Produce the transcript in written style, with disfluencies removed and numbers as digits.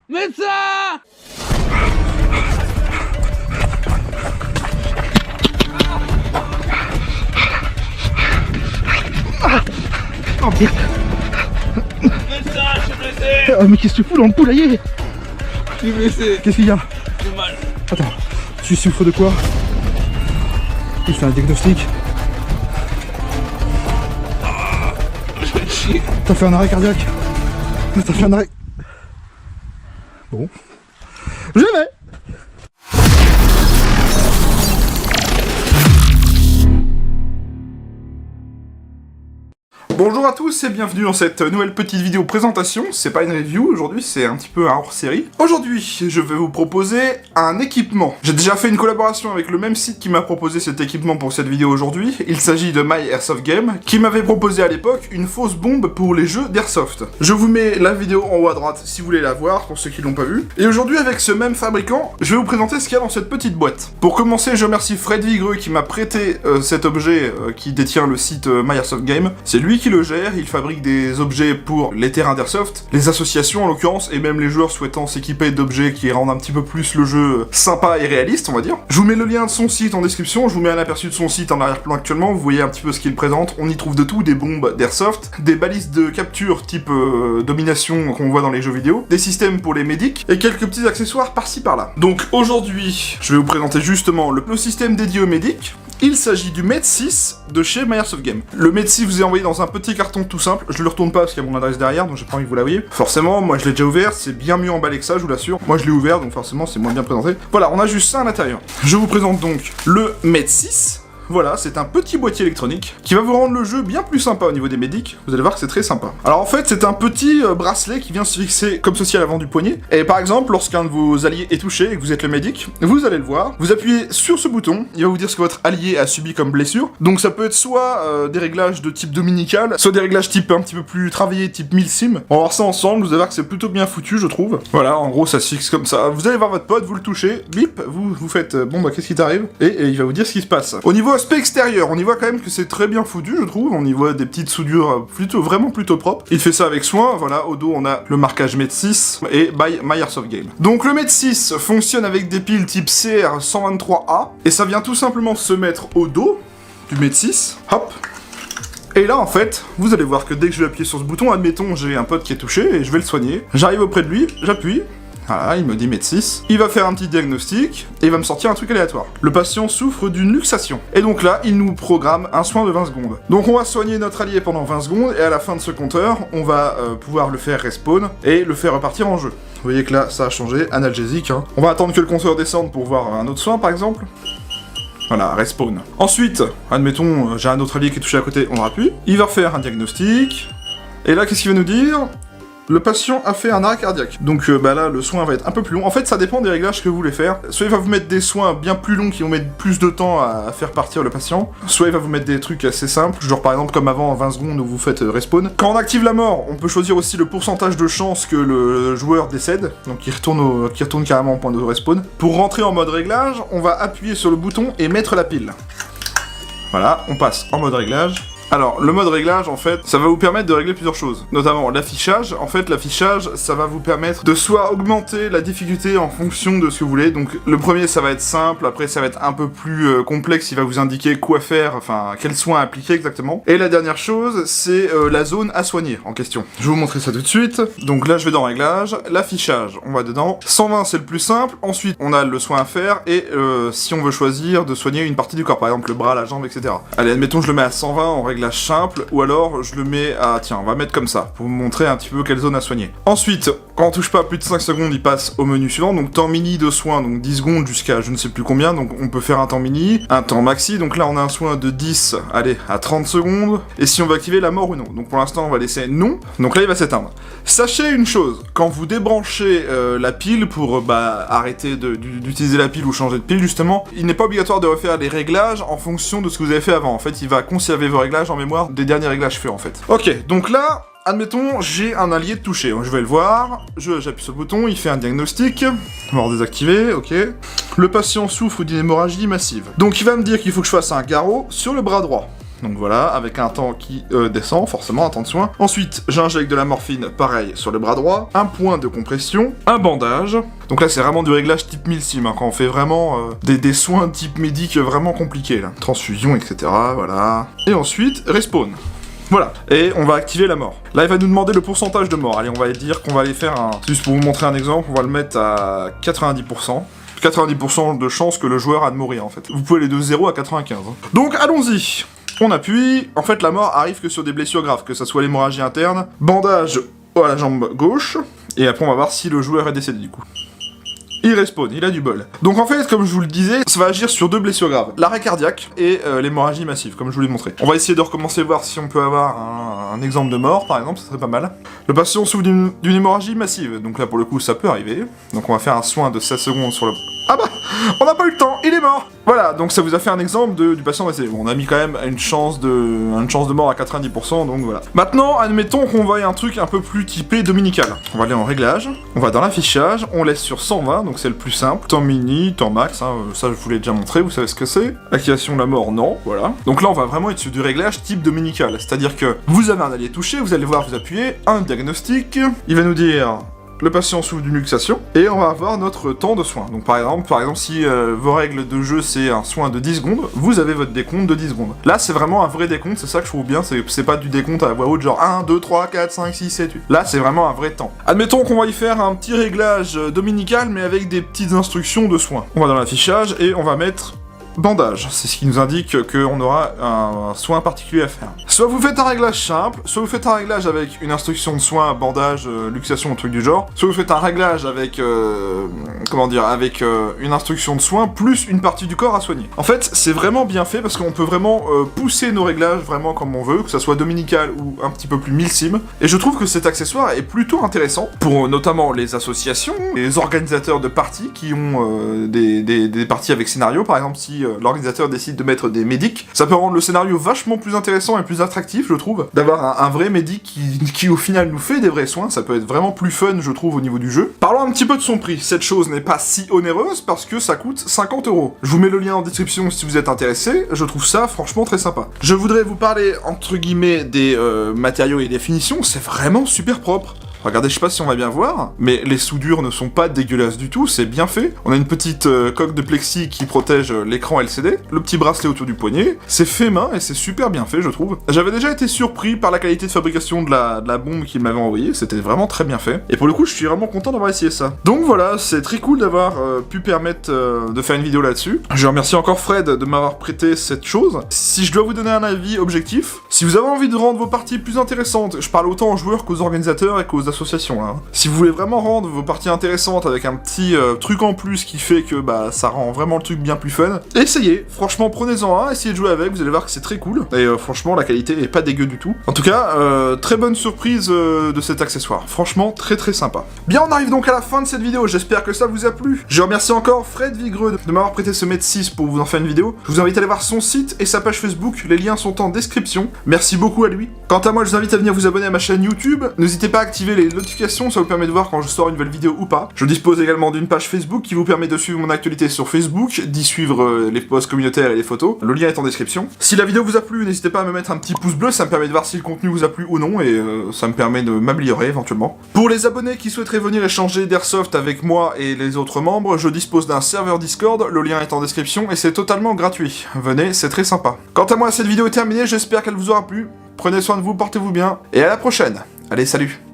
Médecin! Oh merde. Médecin, je suis blessé! Ah, mais qu'est-ce que tu fous dans le poulailler? Je suis blessé, Qu'est-ce qu'il y a? j'ai mal. Attends, tu souffres de quoi? Il fait un diagnostic. Je vais chier. T'as fait un arrêt cardiaque. T'as fait un arrêt... Bon. Je vais. Bonjour à tous et bienvenue dans cette nouvelle petite vidéo présentation. C'est pas une review aujourd'hui, c'est un petit peu un hors-série. Aujourd'hui, je vais vous proposer un équipement. J'ai déjà fait une collaboration avec le même site qui m'a proposé cet équipement pour cette vidéo aujourd'hui. Il s'agit de My Airsoft Game, qui m'avait proposé à l'époque une fausse bombe pour les jeux d'airsoft. Je vous mets la vidéo en haut à droite si vous voulez la voir, pour ceux qui l'ont pas vue. Et aujourd'hui, avec ce même fabricant, je vais vous présenter ce qu'il y a dans cette petite boîte. Pour commencer, je remercie Fred Vigreux qui m'a prêté cet objet qui détient le site My Airsoft Game. C'est lui qui le gère, il fabrique des objets pour les terrains d'airsoft, les associations en l'occurrence, et même les joueurs souhaitant s'équiper d'objets qui rendent un petit peu plus le jeu sympa et réaliste, on va dire. Je vous mets le lien de son site en description, je vous mets un aperçu de son site en arrière-plan actuellement, vous voyez un petit peu ce qu'il présente, on y trouve de tout, des bombes d'airsoft, des balises de capture type domination qu'on voit dans les jeux vidéo, des systèmes pour les médics, et quelques petits accessoires par-ci par-là. Donc aujourd'hui, je vais vous présenter justement le système dédié aux médics. Il s'agit du Med 6 de chez My Airsoft Game. Le Med 6 vous est envoyé dans un petit carton tout simple, je le retourne pas parce qu'il y a mon adresse derrière, donc j'ai pas envie que vous la voyez. Forcément, moi je l'ai déjà ouvert, c'est bien mieux emballé que ça, je vous l'assure. Moi je l'ai ouvert, donc forcément c'est moins bien présenté. Voilà, on a juste ça à l'intérieur. Je vous présente donc le Med 6. Voilà, c'est un petit boîtier électronique qui va vous rendre le jeu bien plus sympa au niveau des médics. Vous allez voir que c'est très sympa. Alors en fait, c'est un petit bracelet qui vient se fixer comme ceci à l'avant du poignet. Et par exemple, lorsqu'un de vos alliés est touché et que vous êtes le médic, vous allez le voir. Vous appuyez sur ce bouton, il va vous dire ce que votre allié a subi comme blessure. Donc ça peut être soit des réglages de type dominical, soit des réglages type un petit peu plus travaillés, type 1000 sim. On va voir ça ensemble, vous allez voir que c'est plutôt bien foutu, je trouve. Voilà, en gros, ça se fixe comme ça. Vous allez voir votre pote, vous le touchez, bip, vous faites bon bah qu'est-ce qui t'arrive et il va vous dire ce qui se passe. Au niveau aspect extérieur, on y voit quand même que c'est très bien foutu, je trouve. On y voit des petites soudures vraiment plutôt propres. Il fait ça avec soin. Voilà, au dos, on a le marquage Med 6 et by My Airsoft Game. Donc le Med 6 fonctionne avec des piles type CR123A et ça vient tout simplement se mettre au dos du Med 6. Hop. Et là, en fait, vous allez voir que dès que je vais appuyer sur ce bouton, admettons, j'ai un pote qui est touché et je vais le soigner. J'arrive auprès de lui, j'appuie. Voilà, il me dit Med 6. Il va faire un petit diagnostic et il va me sortir un truc aléatoire. Le patient souffre d'une luxation. Et donc là, il nous programme un soin de 20 secondes. Donc on va soigner notre allié pendant 20 secondes et à la fin de ce compteur, on va pouvoir le faire respawn et le faire repartir en jeu. Vous voyez que là, ça a changé, analgésique. Hein. On va attendre que le compteur descende pour voir un autre soin par exemple. Voilà, respawn. Ensuite, admettons, j'ai un autre allié qui est touché à côté, on appuie. Il va refaire un diagnostic. Et là, qu'est-ce qu'il va nous dire ? Le patient a fait un arrêt cardiaque. Donc bah là, le soin va être un peu plus long. En fait, ça dépend des réglages que vous voulez faire. Soit il va vous mettre des soins bien plus longs qui vont mettre plus de temps à faire partir le patient. Soit il va vous mettre des trucs assez simples, genre par exemple comme avant, en 20 secondes où vous faites respawn. Quand on active la mort, on peut choisir aussi le pourcentage de chance que le joueur décède. Donc il retourne carrément au point de respawn. Pour rentrer en mode réglage, on va appuyer sur le bouton et mettre la pile. Voilà, on passe en mode réglage. Alors, le mode réglage, en fait, ça va vous permettre de régler plusieurs choses. Notamment l'affichage. En fait, l'affichage, ça va vous permettre de soit augmenter la difficulté en fonction de ce que vous voulez. Donc, le premier, ça va être simple. Après, ça va être un peu plus complexe. Il va vous indiquer quoi faire, enfin, quels soins appliquer exactement. Et la dernière chose, c'est la zone à soigner en question. Je vais vous montrer ça tout de suite. Donc là, je vais dans réglage. L'affichage, on va dedans. 120, c'est le plus simple. Ensuite, on a le soin à faire. Et si on veut choisir de soigner une partie du corps, par exemple le bras, la jambe, etc. Allez, admettons, je le mets à 120 en réglage simple, ou alors je le mets à... Tiens, on va mettre comme ça, pour vous montrer un petit peu quelle zone à soigner. Ensuite, quand on touche pas plus de 5 secondes, il passe au menu suivant, donc temps mini de soin, donc 10 secondes jusqu'à je ne sais plus combien, donc on peut faire un temps mini, un temps maxi, donc là on a un soin de 10, allez, à 30 secondes, et si on veut activer la mort ou non. Donc pour l'instant on va laisser non, donc là il va s'éteindre. Sachez une chose, quand vous débranchez la pile pour arrêter d'utiliser la pile ou changer de pile justement, il n'est pas obligatoire de refaire les réglages en fonction de ce que vous avez fait avant. En fait, il va conserver vos réglages en mémoire des derniers réglages faits en fait. Ok, donc là, admettons, j'ai un allié touché. Je vais le voir, j'appuie sur le bouton, il fait un diagnostic. On va désactiver, ok. Le patient souffre d'une hémorragie massive. Donc il va me dire qu'il faut que je fasse un garrot sur le bras droit. Donc voilà, avec un temps qui descend, forcément, un temps de soin. Ensuite, j'injecte de la morphine, pareil, sur le bras droit. Un point de compression, un bandage. Donc là, c'est vraiment du réglage type milsim, hein, quand on fait vraiment des soins type médic vraiment compliqués, là. Transfusion, etc., voilà. Et ensuite, respawn. Voilà, et on va activer la mort. Là, il va nous demander le pourcentage de mort. Allez, on va dire qu'on va aller faire un... Juste pour vous montrer un exemple, on va le mettre à 90%. 90% de chance que le joueur a de mourir, en fait. Vous pouvez aller de 0 à 95. Hein. Donc, allons-y. On appuie. En fait, la mort arrive que sur des blessures graves, que ça soit l'hémorragie interne, bandage à la jambe gauche, et après, on va voir si le joueur est décédé, du coup. Il respawn, il a du bol. Donc en fait, comme je vous le disais, ça va agir sur 2 blessures graves. L'arrêt cardiaque et l'hémorragie massive, comme je vous l'ai montré. On va essayer de recommencer, voir si on peut avoir un exemple de mort, par exemple, ça serait pas mal. Le patient souffre d'une hémorragie massive, donc là pour le coup ça peut arriver. Donc on va faire un soin de 16 secondes sur le... Ah bah, on n'a pas eu le temps, il est mort. Voilà, donc ça vous a fait un exemple du patient décédé. Bon, on a mis quand même une chance de mort à 90%, donc voilà. Maintenant, admettons qu'on veuille un truc un peu plus typé dominical. On va aller en réglage, on va dans l'affichage, on laisse sur 120, donc c'est le plus simple. Temps mini, temps max, hein, ça je vous l'ai déjà montré, vous savez ce que c'est. Activation de la mort, non, voilà. Donc là, on va vraiment être sur du réglage type dominical, c'est-à-dire que vous avez un allié touché, vous allez voir, vous appuyez, un diagnostic, il va nous dire... Le patient souffre d'une luxation, et on va avoir notre temps de soin. Donc par exemple si vos règles de jeu c'est un soin de 10 secondes, vous avez votre décompte de 10 secondes. Là c'est vraiment un vrai décompte, c'est ça que je trouve bien, c'est pas du décompte à voix haute genre 1, 2, 3, 4, 5, 6, 7, 8. Là c'est vraiment un vrai temps. Admettons qu'on va y faire un petit réglage dominical, mais avec des petites instructions de soins. On va dans l'affichage, et on va mettre... bandage, c'est ce qui nous indique qu'on aura un soin particulier à faire. Soit vous faites un réglage simple, soit vous faites un réglage avec une instruction de soin, bandage, luxation, un truc du genre, soit vous faites un réglage avec, une instruction de soin plus une partie du corps à soigner. En fait, c'est vraiment bien fait parce qu'on peut vraiment pousser nos réglages vraiment comme on veut, que ça soit dominical ou un petit peu plus milsim, et je trouve que cet accessoire est plutôt intéressant pour notamment les associations, les organisateurs de parties qui ont des parties avec scénario, par exemple si l'organisateur décide de mettre des médics, ça peut rendre le scénario vachement plus intéressant et plus attractif, je trouve, d'avoir un vrai médic qui au final nous fait des vrais soins, ça peut être vraiment plus fun, je trouve, au niveau du jeu. Parlons un petit peu de son prix. Cette chose n'est pas si onéreuse parce que ça coûte 50 €. Je vous mets le lien en description si vous êtes intéressé, je trouve ça franchement très sympa. Je voudrais vous parler, entre guillemets, des matériaux et des finitions, c'est vraiment super propre. Regardez, je sais pas si on va bien voir, mais les soudures ne sont pas dégueulasses du tout, c'est bien fait. On a une petite coque de plexi qui protège l'écran LCD, le petit bracelet autour du poignet, c'est fait main et c'est super bien fait, je trouve. J'avais déjà été surpris par la qualité de fabrication de la bombe qu'il m'avait envoyée, c'était vraiment très bien fait. Et pour le coup, je suis vraiment content d'avoir essayé ça. Donc voilà, c'est très cool d'avoir pu permettre de faire une vidéo là-dessus. Je remercie encore Fred de m'avoir prêté cette chose. Si je dois vous donner un avis objectif, si vous avez envie de rendre vos parties plus intéressantes, je parle autant aux joueurs qu'aux organisateurs et qu'aux associations là. Si vous voulez vraiment rendre vos parties intéressantes avec un petit truc en plus qui fait que bah ça rend vraiment le truc bien plus fun, essayez, franchement prenez-en un, essayez de jouer avec, vous allez voir que c'est très cool, et franchement la qualité est pas dégueu du tout. En tout cas, très bonne surprise de cet accessoire, franchement très très sympa. Bien, on arrive donc à la fin de cette vidéo, j'espère que ça vous a plu. Je remercie encore Fred Vigreux de m'avoir prêté ce mètre 6 pour vous en faire une vidéo. Je vous invite à aller voir son site et sa page Facebook, les liens sont en description. Merci beaucoup à lui. Quant à moi, je vous invite à venir vous abonner à ma chaîne YouTube, n'hésitez pas à activer les notifications, ça vous permet de voir quand je sors une nouvelle vidéo ou pas. Je dispose également d'une page Facebook qui vous permet de suivre mon actualité sur Facebook, d'y suivre les posts communautaires et les photos. Le lien est en description. Si la vidéo vous a plu, n'hésitez pas à me mettre un petit pouce bleu, ça me permet de voir si le contenu vous a plu ou non, et ça me permet de m'améliorer éventuellement. Pour les abonnés qui souhaiteraient venir échanger d'airsoft avec moi et les autres membres, je dispose d'un serveur Discord, le lien est en description, et c'est totalement gratuit. Venez, c'est très sympa. Quant à moi, cette vidéo est terminée, j'espère qu'elle vous aura plu. Prenez soin de vous, portez-vous bien, et à la prochaine. Allez, salut!